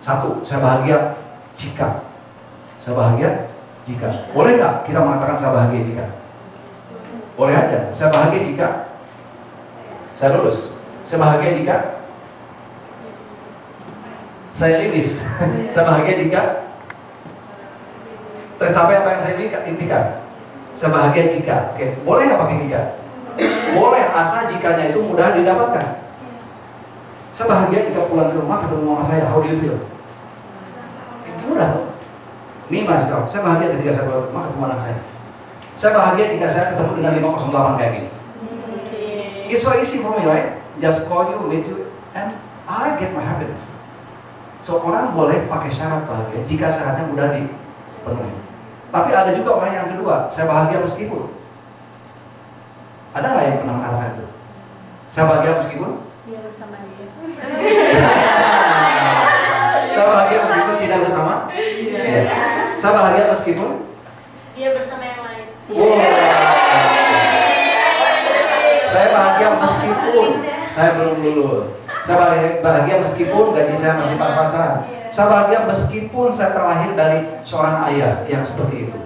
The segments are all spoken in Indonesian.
Satu, saya bahagia jika. Saya bahagia jika. Boleh nggak kita mengatakan saya bahagia jika? Boleh aja. Saya bahagia jika saya lulus. Saya bahagia jika saya lilis. Saya bahagia jika tercapai apa yang saya impikan. Saya bahagia jika. Oke, boleh nggak pakai jika? Boleh, asal jikanya itu mudah didapatkan. Saya bahagia jika pulang ke rumah ketemu mama saya. How do you feel? Mudah. Me myself, saya bahagia ketika saya pulang ke rumah ketemu anak saya. Saya bahagia jika saya ketemu dengan 508 kayak gini. It's so easy for me, right? Just call you, meet you, and I get my happiness. So orang boleh pakai syarat bahagia jika syaratnya mudah dipenuhi. Tapi ada juga orang yang kedua, saya bahagia meskipun. Ada nggak yang pernah mengatakan itu? Saya bahagia meskipun? Iya, bersama dia. Saya bahagia meskipun tidak bersama? Iya. Saya bahagia meskipun? Dia bersama yang lain. Wow. Saya bahagia meskipun saya belum lulus. Saya bahagia meskipun gaji saya masih pas-pasan. Saya bahagia meskipun saya terlahir dari seorang ayah yang seperti itu.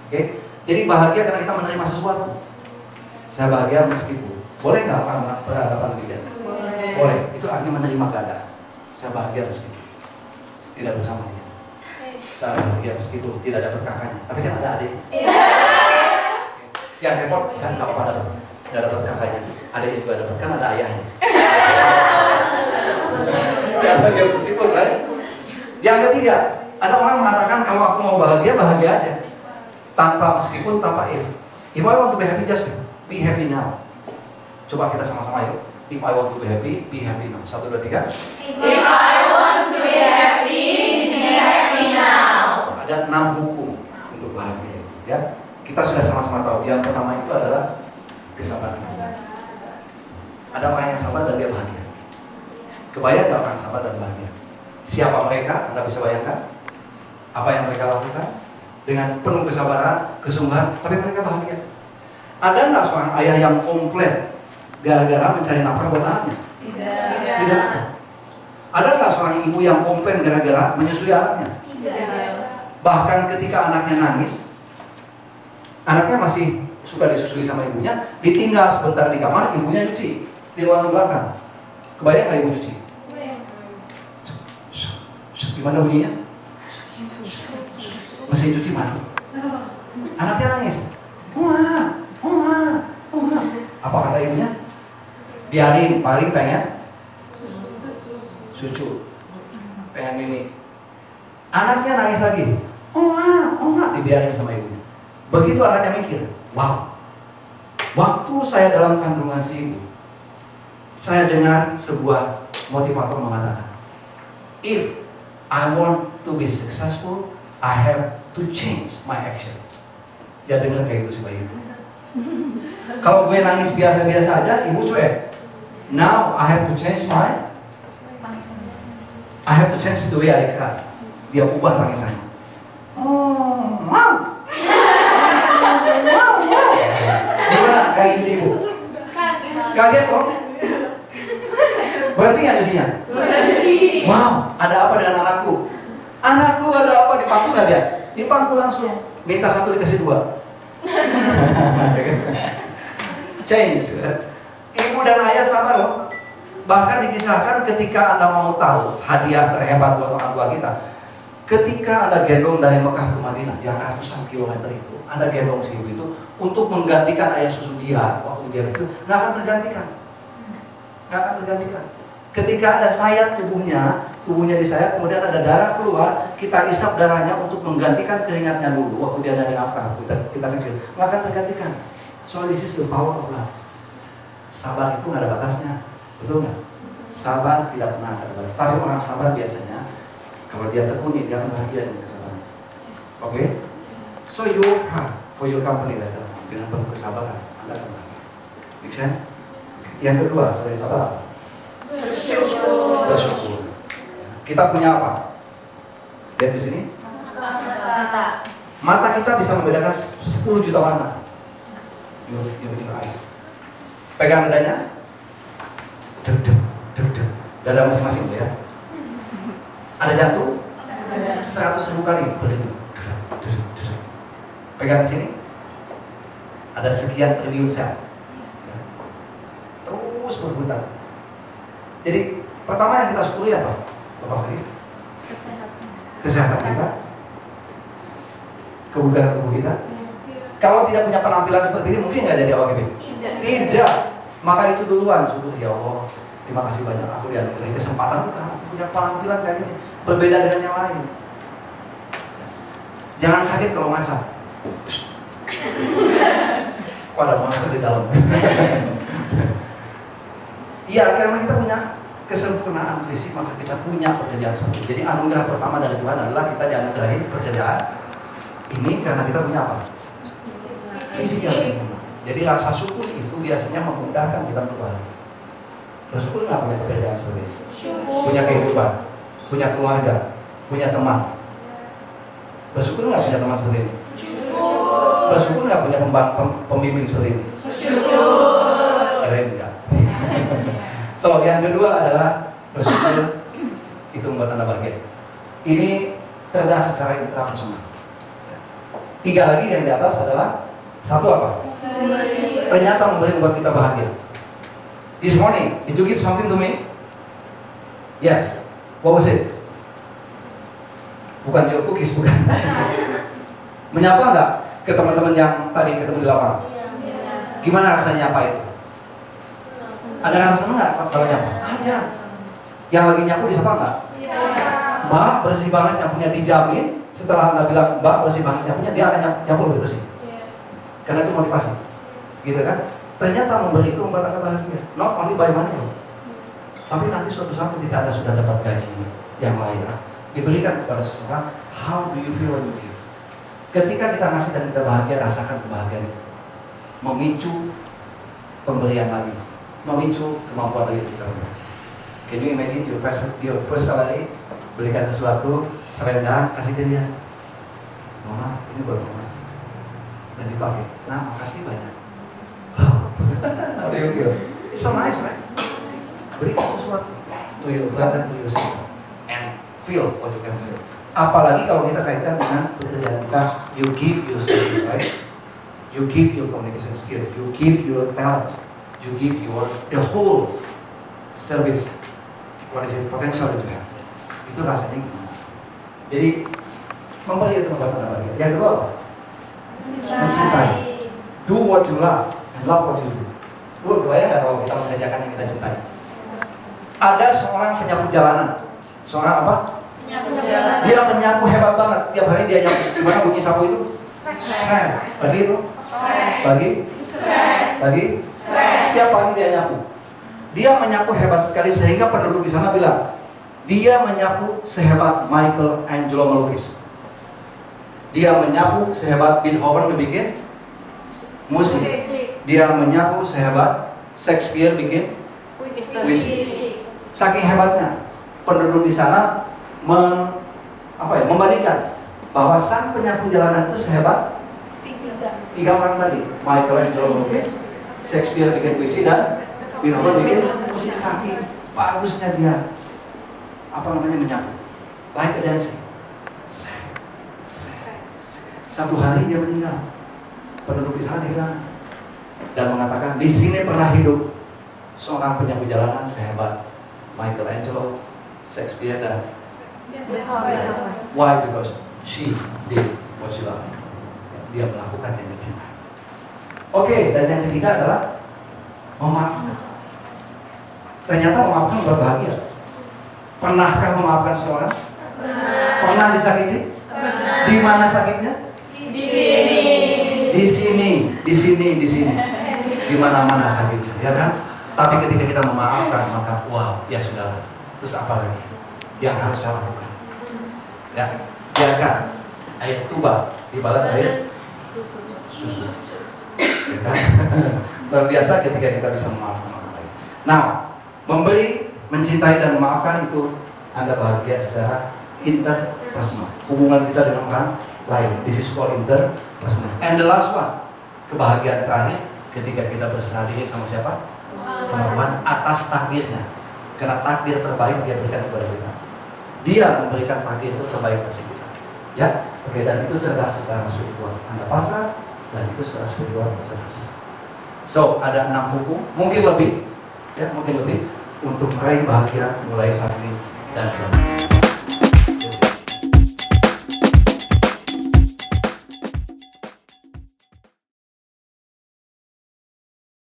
Oke? Jadi bahagia karena kita menerima sesuatu. Saya bahagia meskipun. Boleh nggak orang beranggapan demikian? Boleh. Itu artinya menerima keadaan. Saya bahagia meskipun tidak bersama dia. Saya bahagia meskipun tidak dapat kakaknya. Tapi kan ada adik. Yang repot, saya nggak apa-apa dapat. Nggak dapat kakaknya. Adiknya juga dapat. Kan ada ayahnya. Saya bahagia meskipun, right? Yang ketiga, ada orang mengatakan kalau aku mau bahagia, bahagia aja. Tanpa meskipun, tanpa if. If I want to be happy, just be happy now. Coba kita sama-sama yuk. If I want to be happy now. 1, 2, 3. If I want to be happy now. Ada 6 hukum untuk bahagia. Ya, kita sudah sama-sama tahu. Yang pertama itu adalah kesabaran. Ada orang yang sabar dan dia bahagia. Kebayang nggak orang sabar dan bahagia? Siapa mereka? Anda bisa bayangkan apa yang mereka lakukan dengan penuh kesabaran, kesungguhan, tapi mereka bahagia. Ada nggak seorang ayah yang komplain gara-gara mencari nafkah buat anaknya? Tidak. Ada nggak seorang ibu yang komplain gara-gara menyusui anaknya? Bahkan ketika anaknya nangis, anaknya masih suka disusui sama ibunya, ditinggal sebentar di kamar, ibunya nyuci di ruangan belakang. Kebayang nggak ibu nyuci? Gimana bunyinya? Mesin cuci mati. Anaknya nangis. Oma. Apa kata ibunya? Biarin, paling pengen susu, pengen mimi. Anaknya nangis lagi. Oma, dibiarin sama ibunya. Begitu anaknya mikir, wow. Waktu saya dalam kandungan si ibu, saya dengar sebuah motivator mengatakan, if I want to be successful, I have to change my action. Ya dengar kayak gitu si bayi itu. Kalau gue nangis biasa-biasa aja, ibu cuek. Now I have to change the way I cry. Dia ubah tangisannya. Gimana kayak si ibu? Kaget kok? Berhenti nggak nyucinya? Wow, ada apa dengan anakku? Anakku ada apa? Dipangku nggak dia? Dipangku langsung. Minta 1 dikasih 2. Change. Ibu dan ayah sama loh. Bahkan dikisahkan ketika Anda mau tahu hadiah terhebat buat orang tua kita, ketika Anda gendong dari Mekah ke Madinah yang ratusan kilometer itu, Anda gendong si ibu itu untuk menggantikan air susu dia waktu dia kecil, nggak akan tergantikan. Ketika ada sayat tubuhnya disayat, kemudian ada darah keluar, kita isap darahnya untuk menggantikan keringatnya dulu waktu dia dari nafkah kita kecil, nggak akan tergantikan. So this is the power of love. Sabar itu nggak ada batasnya, betul nggak? Sabar tidak pernah ada batas. Tapi orang sabar biasanya kalau dia tekuni dia akan bahagia dengan kesabaran. Oke? So you work hard for your company later dengan penuh kesabaran, Anda akan bahagia. Make sense? Yang kedua, selain sabar, bersyukur. Kita punya apa? Lihat di sini. Mata kita bisa membedakan 10 juta warna. Your eyes. Pegang dadanya. Deg. Dada masing-masing ya. Ada jantung? 100.000 kali berdenyut. Pegang di sini. Ada sekian triliun sel. Terus berputar. Jadi pertama yang kita syukuri apa? Bapak sekali. Kesehatan kita. Kebugaran tubuh kita. Kalau tidak punya penampilan seperti ini, mungkin nggak jadi OKB. Tidak. Maka itu duluan syukur, ya Allah. Terima kasih banyak aku dianugerahi kesempatan karena aku punya penampilan kayak gini. Berbeda dengan yang lain. Jangan kaget kalau ngaca. Kok ada monster di dalam? Iya, karena kita punya kesempurnaan fisik, maka kita punya pekerjaan seperti itu. Jadi anugerah pertama dari Tuhan adalah kita dianugerahi pekerjaan ini karena kita punya apa? Fisik yang sempurna. Jadi rasa syukur itu biasanya memudahkan kita untuk bahagia. Bersyukur nggak punya pekerjaan seperti itu? Punya kehidupan, punya keluarga, punya teman. Bersyukur nggak punya teman seperti ini? Bersyukur nggak punya pembimbing seperti ini? Keren enggak? So, yang kedua adalah bersyukur itu membuat Anda bahagia. Ini cerdas secara intrapersonal. 3 lagi yang di atas adalah satu apa? Ternyata memberi membuat kita bahagia. This morning, did you give something to me? Yes. What was it? Bukan your cookies, bukan. Menyapa nggak ke teman-teman yang tadi ketemu di lapangan? Gimana rasanya apa itu? Ada rasa senang nggak kalau nyapa? Ada. Yang lagi nyapu disapa nggak? Mbak bersih banget nyapunya, dijamin setelah Anda bilang Mbak bersih banget nyapunya, dia akan nyapu lebih bersih. Karena itu motivasi, gitu kan? Ternyata memberi itu membuat Anda bahagia. Not only by money, tapi nanti suatu saat ketika Anda sudah dapat gaji yang layak, diberikan kepada seseorang, how do you feel when you give? Ketika kita ngasih dan kita bahagia, rasakan kebahagiaan itu. Memicu pemberian lagi, memicu kemampuan lagi kita. Can you imagine your first salary, belikan sesuatu, serendang, kasih ke dia. Mama, ini buat mama. Dan dipakai. Nah, makasih banyak. How do you feel? It's so nice, right? Berikan sesuatu to your brother, to your sister, and feel what you can feel. Apalagi kalau kita kaitkan dengan pekerjaan kita, you give your service, right? You give your communication skill, you give your talents, you give the whole service. What is it? Potential that you have. Itu rasanya gimana? Jadi memberi itu membuat Anda bahagia. Yang kedua apa? Mencintai. Do what you love and love what you do. Kebayang nggak kalau kita mengerjakan yang kita cintai? Ada seorang penyapu jalanan. Seorang apa? Dia menyapu hebat banget. Tiap hari dia nyapu. Gimana bunyi sapu itu? Pagi itu? Pagi? Setiap pagi dia nyapu. Dia menyapu hebat sekali sehingga penduduk di sana bilang, dia menyapu sehebat Michelangelo melukis. Dia menyapu sehebat Beethoven bikin musik. Dia menyapu sehebat Shakespeare bikin puisi. Saking hebatnya, penduduk di sana membandingkan bahwa sang penyapu jalanan itu sehebat 3 orang tadi. Michelangelo melukis, Shakespeare bikin puisi, dan Beethoven bikin musik. Saking bagusnya dia menyapu, like a dancing. Satu hari dia meninggal. Penduduk di sana hilang dan mengatakan di sini pernah hidup seorang penyapu jalanan sehebat Michelangelo, Shakespeare, dan why? Because she did what she loved. Dia melakukan yang dia cintai. Oke, dan yang ketiga adalah memaafkan. Ternyata memaafkan berbahagia. Pernahkah memaafkan seseorang? Pernah disakiti? Di mana sakitnya? Di sini. Di mana-mana sakitnya, ya kan? Tapi ketika kita memaafkan, maka wow, ya sudah. Terus apa lagi yang harus saya lakukan? Ya, biarkan air tuba dibalas air susu. Ya kan? Luar biasa ketika kita bisa memaafkan orang lain. Nah, memberi, mencintai dan memaafkan itu Anda bahagia secara interpersonal. Hubungan kita dengan orang lain. This is called interpersonal. And the last one, kebahagiaan terakhir ketika kita berserah diri sama siapa? Sama Tuhan atas takdirnya. Karena takdir terbaik dia berikan kepada kita. Dia memberikan takdir itu terbaik bagi kita. Ya, oke, dan itu cerdas secara spiritual. Anda pasrah, dan itu secara spiritual cerdas. So, ada 6 hukum, mungkin lebih, ya, mungkin lebih untuk meraih bahagia mulai saat ini dan selanjutnya.